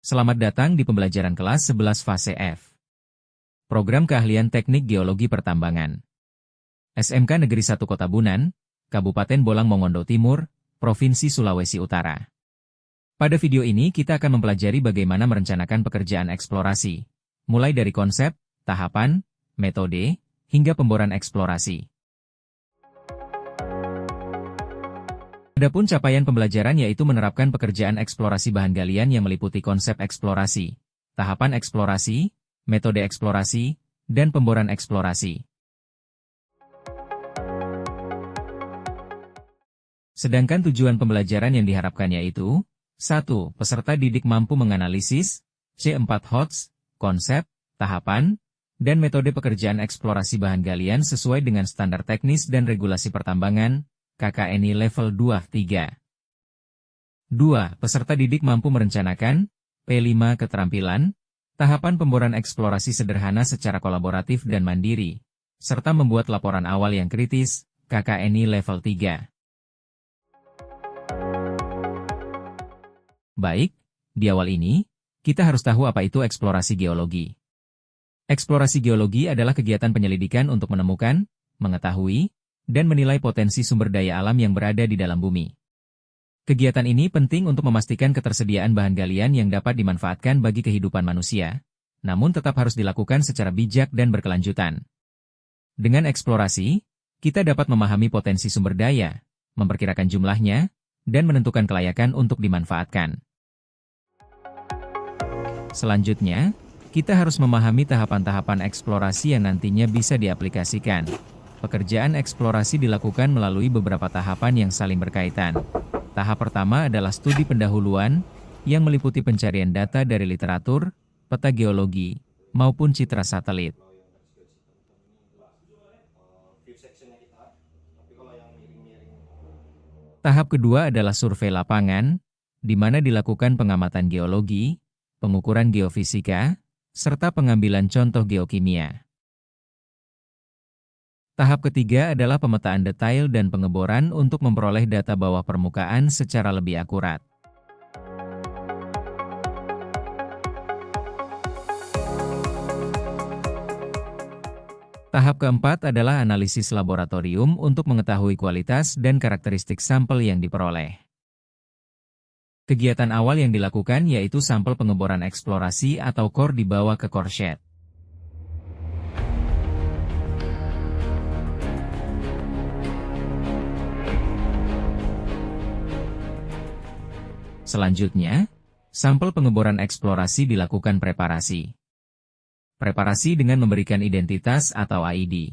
Selamat datang di pembelajaran kelas 11 fase F. Program Keahlian Teknik Geologi Pertambangan. SMK Negeri 1 Kota Bunan, Kabupaten Bolang Mongondo Timur, Provinsi Sulawesi Utara. Pada video ini kita akan mempelajari bagaimana merencanakan pekerjaan eksplorasi, mulai dari konsep, tahapan, metode, hingga pemboran eksplorasi. Adapun capaian pembelajaran yaitu menerapkan pekerjaan eksplorasi bahan galian yang meliputi konsep eksplorasi, tahapan eksplorasi, metode eksplorasi, dan pemboran eksplorasi. Sedangkan tujuan pembelajaran yang diharapkan yaitu 1. Peserta didik mampu menganalisis C4 HOTS, konsep, tahapan, dan metode pekerjaan eksplorasi bahan galian sesuai dengan standar teknis dan regulasi pertambangan, KKNI level 2-3. 2. Peserta didik mampu merencanakan P5 keterampilan, tahapan pemboran eksplorasi sederhana secara kolaboratif dan mandiri, serta membuat laporan awal yang kritis, KKNI level 3. Baik, di awal ini, kita harus tahu apa itu eksplorasi geologi. Eksplorasi geologi adalah kegiatan penyelidikan untuk menemukan, mengetahui, dan menilai potensi sumber daya alam yang berada di dalam bumi. Kegiatan ini penting untuk memastikan ketersediaan bahan galian yang dapat dimanfaatkan bagi kehidupan manusia, namun tetap harus dilakukan secara bijak dan berkelanjutan. Dengan eksplorasi, kita dapat memahami potensi sumber daya, memperkirakan jumlahnya, dan menentukan kelayakan untuk dimanfaatkan. Selanjutnya, kita harus memahami tahapan-tahapan eksplorasi yang nantinya bisa diaplikasikan. Pekerjaan eksplorasi dilakukan melalui beberapa tahapan yang saling berkaitan. Tahap pertama adalah studi pendahuluan, yang meliputi pencarian data dari literatur, peta geologi, maupun citra satelit. Tahap kedua adalah survei lapangan, di mana dilakukan pengamatan geologi, pengukuran geofisika, serta pengambilan contoh geokimia. Tahap ketiga adalah pemetaan detail dan pengeboran untuk memperoleh data bawah permukaan secara lebih akurat. Tahap keempat adalah analisis laboratorium untuk mengetahui kualitas dan karakteristik sampel yang diperoleh. Kegiatan awal yang dilakukan yaitu sampel pengeboran eksplorasi atau core dibawa ke core shed. Selanjutnya, sampel pengeboran eksplorasi dilakukan preparasi. Preparasi dengan memberikan identitas atau ID.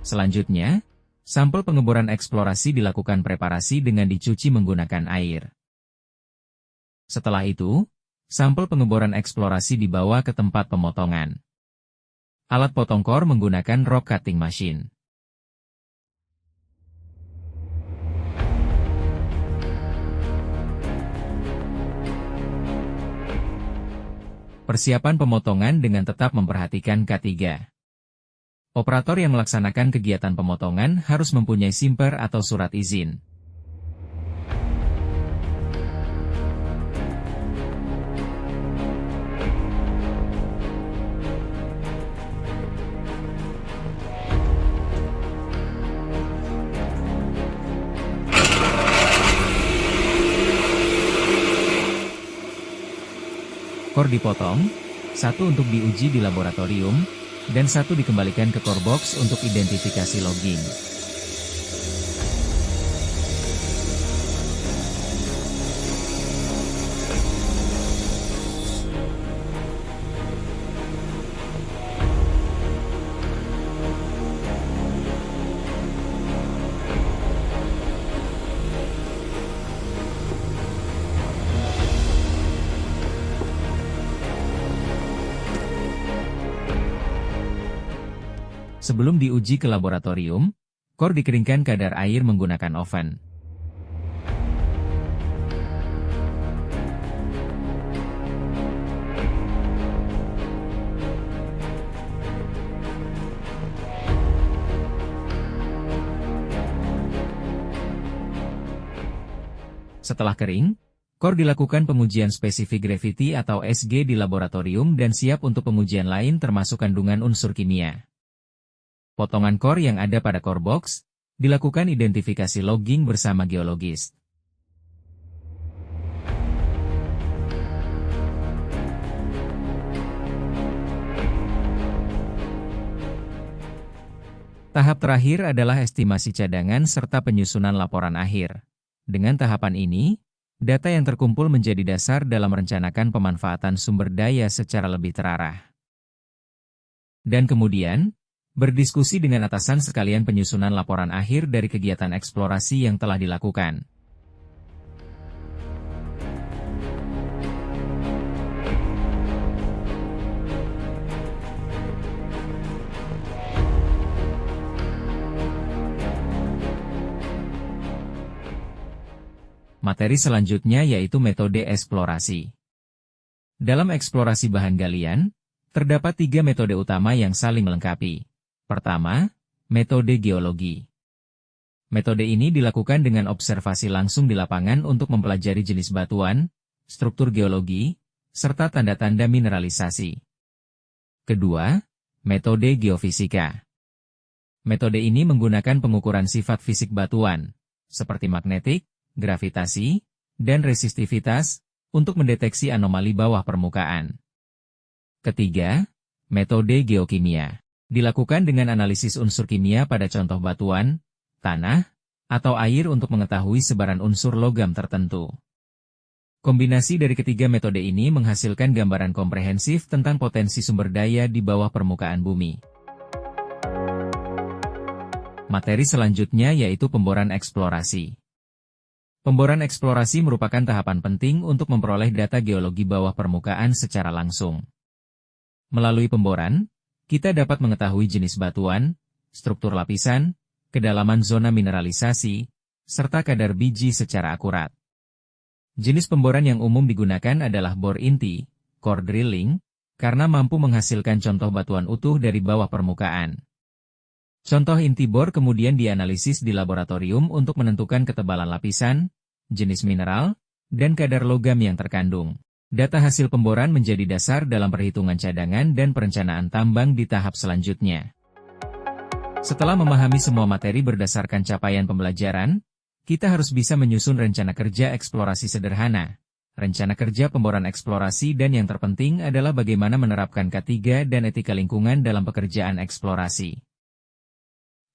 Selanjutnya, sampel pengeboran eksplorasi dilakukan preparasi dengan dicuci menggunakan air. Setelah itu, sampel pengeboran eksplorasi dibawa ke tempat pemotongan. Alat potong core menggunakan rock cutting machine. Persiapan pemotongan dengan tetap memperhatikan K3. Operator yang melaksanakan kegiatan pemotongan harus mempunyai simper atau surat izin. Core dipotong, satu untuk diuji di laboratorium, dan satu dikembalikan ke core box untuk identifikasi logging. Sebelum diuji ke laboratorium, core dikeringkan kadar air menggunakan oven. Setelah kering, core dilakukan pengujian spesifik gravity atau SG di laboratorium dan siap untuk pengujian lain termasuk kandungan unsur kimia. Potongan core yang ada pada core box, dilakukan identifikasi logging bersama geologis. Tahap terakhir adalah estimasi cadangan serta penyusunan laporan akhir. Dengan tahapan ini, data yang terkumpul menjadi dasar dalam merencanakan pemanfaatan sumber daya secara lebih terarah. Dan kemudian, berdiskusi dengan atasan sekalian penyusunan laporan akhir dari kegiatan eksplorasi yang telah dilakukan. Materi selanjutnya yaitu metode eksplorasi. Dalam eksplorasi bahan galian, terdapat 3 metode utama yang saling melengkapi. Pertama, metode geologi. Metode ini dilakukan dengan observasi langsung di lapangan untuk mempelajari jenis batuan, struktur geologi, serta tanda-tanda mineralisasi. Kedua, metode geofisika. Metode ini menggunakan pengukuran sifat fisik batuan, seperti magnetik, gravitasi, dan resistivitas, untuk mendeteksi anomali bawah permukaan. Ketiga, metode geokimia. Dilakukan dengan analisis unsur kimia pada contoh batuan, tanah, atau air untuk mengetahui sebaran unsur logam tertentu. Kombinasi dari ketiga metode ini menghasilkan gambaran komprehensif tentang potensi sumber daya di bawah permukaan bumi. Materi selanjutnya yaitu pemboran eksplorasi. Pemboran eksplorasi merupakan tahapan penting untuk memperoleh data geologi bawah permukaan secara langsung. Melalui pemboran, kita dapat mengetahui jenis batuan, struktur lapisan, kedalaman zona mineralisasi, serta kadar biji secara akurat. Jenis pemboran yang umum digunakan adalah bor inti, core drilling, karena mampu menghasilkan contoh batuan utuh dari bawah permukaan. Contoh inti bor kemudian dianalisis di laboratorium untuk menentukan ketebalan lapisan, jenis mineral, dan kadar logam yang terkandung. Data hasil pemboran menjadi dasar dalam perhitungan cadangan dan perencanaan tambang di tahap selanjutnya. Setelah memahami semua materi berdasarkan capaian pembelajaran, kita harus bisa menyusun rencana kerja eksplorasi sederhana. Rencana kerja pemboran eksplorasi dan yang terpenting adalah bagaimana menerapkan K3 dan etika lingkungan dalam pekerjaan eksplorasi.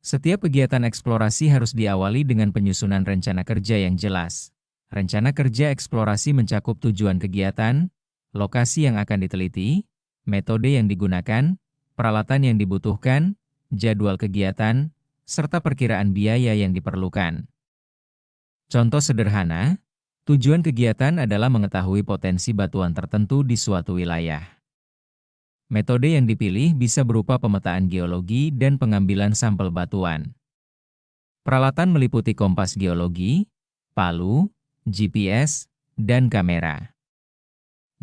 Setiap kegiatan eksplorasi harus diawali dengan penyusunan rencana kerja yang jelas. Rencana kerja eksplorasi mencakup tujuan kegiatan, lokasi yang akan diteliti, metode yang digunakan, peralatan yang dibutuhkan, jadwal kegiatan, serta perkiraan biaya yang diperlukan. Contoh sederhana, tujuan kegiatan adalah mengetahui potensi batuan tertentu di suatu wilayah. Metode yang dipilih bisa berupa pemetaan geologi dan pengambilan sampel batuan. Peralatan meliputi kompas geologi, palu, GPS, dan kamera.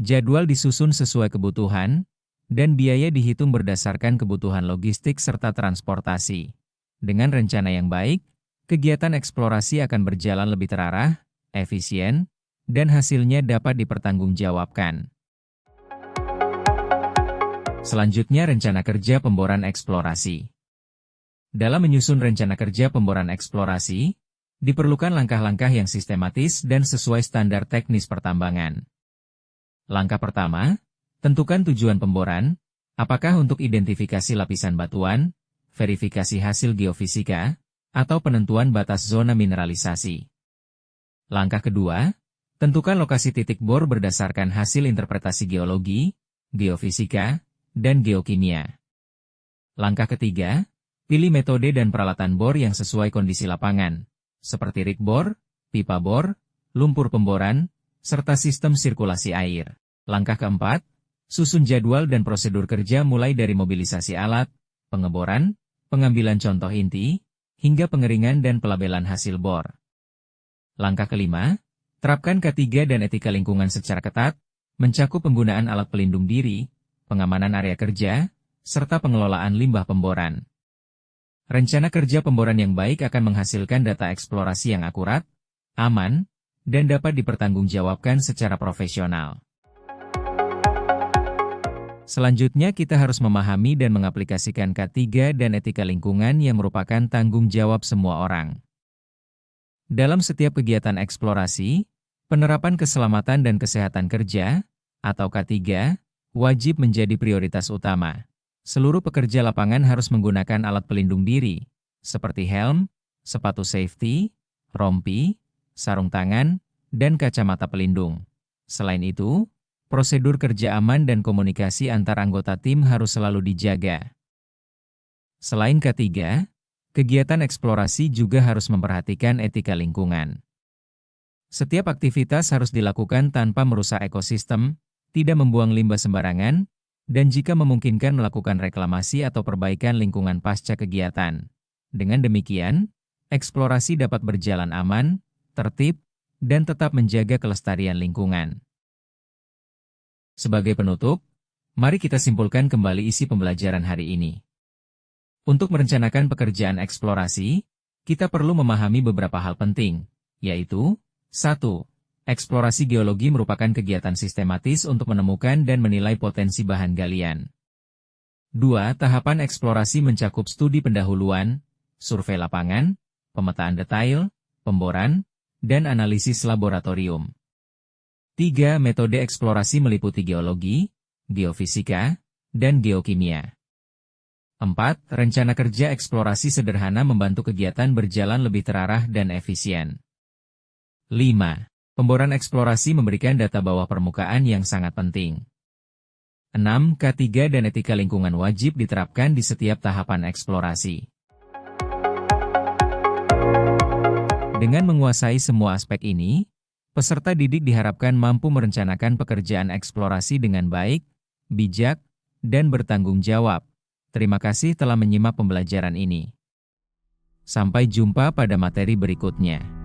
Jadwal disusun sesuai kebutuhan, dan biaya dihitung berdasarkan kebutuhan logistik serta transportasi. Dengan rencana yang baik, kegiatan eksplorasi akan berjalan lebih terarah, efisien, dan hasilnya dapat dipertanggungjawabkan. Selanjutnya rencana kerja pemboran eksplorasi. Dalam menyusun rencana kerja pemboran eksplorasi, diperlukan langkah-langkah yang sistematis dan sesuai standar teknis pertambangan. Langkah pertama, tentukan tujuan pemboran, apakah untuk identifikasi lapisan batuan, verifikasi hasil geofisika, atau penentuan batas zona mineralisasi. Langkah kedua, tentukan lokasi titik bor berdasarkan hasil interpretasi geologi, geofisika, dan geokimia. Langkah ketiga, pilih metode dan peralatan bor yang sesuai kondisi lapangan, seperti rig bor, pipa bor, lumpur pemboran, serta sistem sirkulasi air. Langkah keempat, susun jadwal dan prosedur kerja mulai dari mobilisasi alat, pengeboran, pengambilan contoh inti, hingga pengeringan dan pelabelan hasil bor. Langkah kelima, terapkan K3 dan etika lingkungan secara ketat, mencakup penggunaan alat pelindung diri, pengamanan area kerja, serta pengelolaan limbah pemboran. Rencana kerja pemboran yang baik akan menghasilkan data eksplorasi yang akurat, aman, dan dapat dipertanggungjawabkan secara profesional. Selanjutnya kita harus memahami dan mengaplikasikan K3 dan etika lingkungan yang merupakan tanggung jawab semua orang. Dalam setiap kegiatan eksplorasi, penerapan keselamatan dan kesehatan kerja, atau K3, wajib menjadi prioritas utama. Seluruh pekerja lapangan harus menggunakan alat pelindung diri, seperti helm, sepatu safety, rompi, sarung tangan, dan kacamata pelindung. Selain itu, prosedur kerja aman dan komunikasi antar anggota tim harus selalu dijaga. Selain K3, kegiatan eksplorasi juga harus memperhatikan etika lingkungan. Setiap aktivitas harus dilakukan tanpa merusak ekosistem, tidak membuang limbah sembarangan, dan jika memungkinkan melakukan reklamasi atau perbaikan lingkungan pasca kegiatan. Dengan demikian, eksplorasi dapat berjalan aman, tertib, dan tetap menjaga kelestarian lingkungan. Sebagai penutup, mari kita simpulkan kembali isi pembelajaran hari ini. Untuk merencanakan pekerjaan eksplorasi, kita perlu memahami beberapa hal penting, yaitu 1. Eksplorasi geologi merupakan kegiatan sistematis untuk menemukan dan menilai potensi bahan galian. 2. Tahapan eksplorasi mencakup studi pendahuluan, survei lapangan, pemetaan detail, pemboran, dan analisis laboratorium. 3. Metode eksplorasi meliputi geologi, geofisika, dan geokimia. 4. Rencana kerja eksplorasi sederhana membantu kegiatan berjalan lebih terarah dan efisien. 5. Pemboran eksplorasi memberikan data bawah permukaan yang sangat penting. 6. K3 dan etika lingkungan wajib diterapkan di setiap tahapan eksplorasi. Dengan menguasai semua aspek ini, peserta didik diharapkan mampu merencanakan pekerjaan eksplorasi dengan baik, bijak, dan bertanggung jawab. Terima kasih telah menyimak pembelajaran ini. Sampai jumpa pada materi berikutnya.